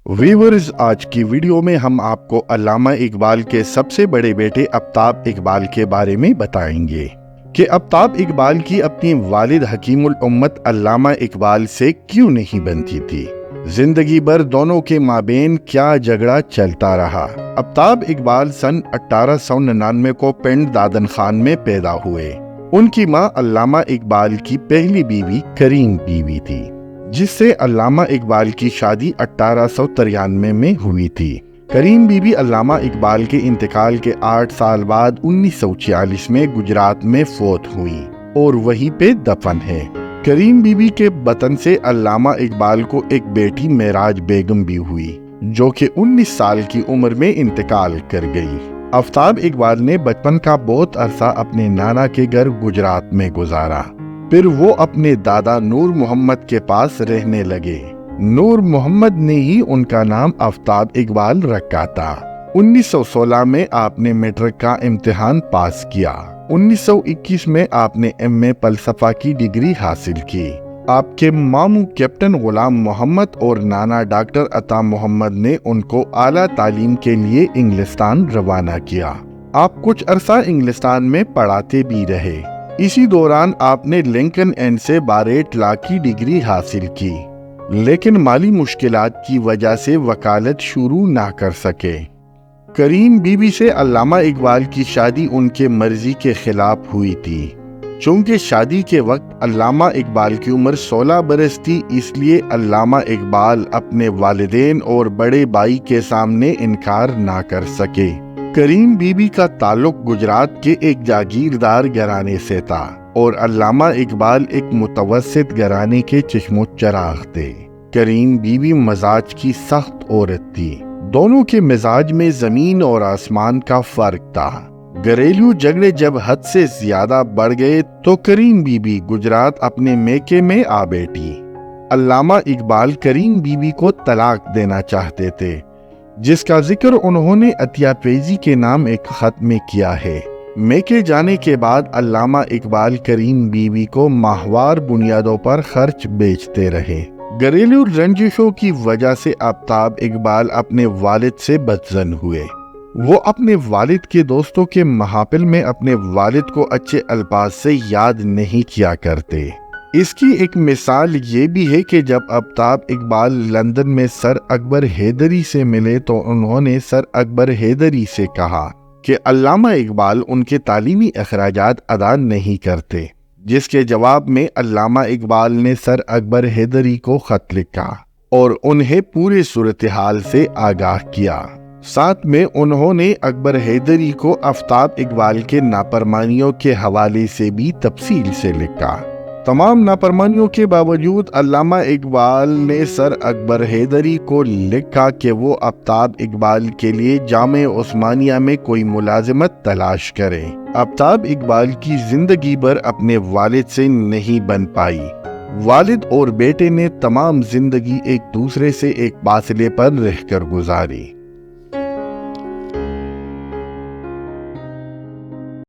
Viewers, आज की video में हम आपको अल्लामा इकबाल के सबसे बड़े बेटे आफ्ताब इकबाल के बारे में बताएंगे कि आफ्ताब इकबाल की अपनी वालिद हकीमुल उम्मत अल्लामा इकबाल से क्यों नहीं बनती थी। जिंदगी भर दोनों के माबेन क्या झगड़ा चलता रहा। आफ्ताब इकबाल सन 1899 को पिंड दादन खान में पैदा हुए। उनकी मां अल्लामा इकबाल की पहली बीवी करीम बीवी थी, जिससे अल्लामा इकबाल की शादी 1893 में हुई थी। करीम बीबी अल्लामा इकबाल के इंतकाल के 8 साल बाद 1946 में गुजरात में फौत हुई और वहीं पे दफन है। करीम बीबी के वतन से अल्लामा इकबाल को एक बेटी मेराज बेगम भी हुई, जो कि 19 साल की उम्र में इंतकाल कर गई। आफ्ताब इकबाल ने बचपन का बहुत अरसा अपने नाना के घर गुजरात में गुजारा। फिर वो अपने दादा नूर मोहम्मद के पास रहने लगे। नूर मोहम्मद ने ही उनका नाम आफ्ताब इकबाल रखा था। 1916 में आपने मैट्रिक का इम्तिहान पास किया। 1921 में आपने एमए फलसफा की डिग्री हासिल की। आपके मामू कैप्टन गुलाम मोहम्मद और नाना डॉक्टर अता मोहम्मद ने उनको आला तालीम के लिए इंग्लिस्तान रवाना किया। आप कुछ अरसा इंग्लिस्तान में पढ़ाते भी रहे। इसी दौरान आपने लिंकन एंड से बारेट लॉ की डिग्री हासिल की, लेकिन माली मुश्किलात की वजह से वकालत शुरू ना कर सके। करीम बीबी से अल्लामा इकबाल की शादी उनके मर्जी के खिलाफ हुई थी। चूंकि शादी के वक्त अल्लामा इकबाल की उम्र 16 बरस थी, इसलिए अल्लामा इकबाल अपने वालिदैन और बड़े भाई के सामने इनकार ना कर सके। करीम बीबी का ताल्लुक गुजरात के एक जागीरदार घराने से था और अल्लामा इकबाल एक मुतवस्सित घराने के चश्मो चराग थे। करीम बीबी मजाज की सख्त औरत थी। दोनों के मिजाज में जमीन और आसमान का फर्क था। घरेलू झगड़े जब हद से ज्यादा बढ़ गए तो करीम बीबी गुजरात अपने मेके में आ बैठी। अल्लामा इकबाल करीम बीबी को तलाक देना चाहते थे, जिसका जिक्र उन्होंने अतिया फैजी के नाम एक खत में किया है। मेके जाने के बाद अल्लामा इकबाल करीम बीबी को माहवार बुनियादों पर खर्च बेचते रहे। घरेलू रंजिशों की वजह से आफ्ताब इकबाल अपने वालिद से बदजन हुए। वो अपने वालिद के दोस्तों के महाफिल में अपने वालिद को अच्छे अल्फाज से याद नहीं किया करते। इसकी एक मिसाल ये भी है कि जब आफ्ताब इकबाल लंदन में सर अकबर हैदरी से मिले तो उन्होंने सर अकबर हैदरी से कहा कि अल्लामा इकबाल उनके तालीमी अखराजात अदा नहीं करते, जिसके जवाब में अल्लामा इकबाल ने सर अकबर हैदरी को खत लिखा और उन्हें पूरे सूरत हाल से आगाह किया। साथ में उन्होंने अकबर हैदरी को आफ्ताब इकबाल के नाफरमानियों के हवाले से भी तफसील से लिखा। तमाम नाफरमानियों के बावजूद अल्लामा इकबाल ने सर अकबर हैदरी को लिखा कि वो आफ्ताब इकबाल के लिए जामे उस्मानिया में कोई मुलाजिमत तलाश करें। आफ्ताब इकबाल की जिंदगी भर अपने वालिद से नहीं बन पाई। वालिद और बेटे ने तमाम जिंदगी एक दूसरे से एक फासले पर रहकर गुजारी।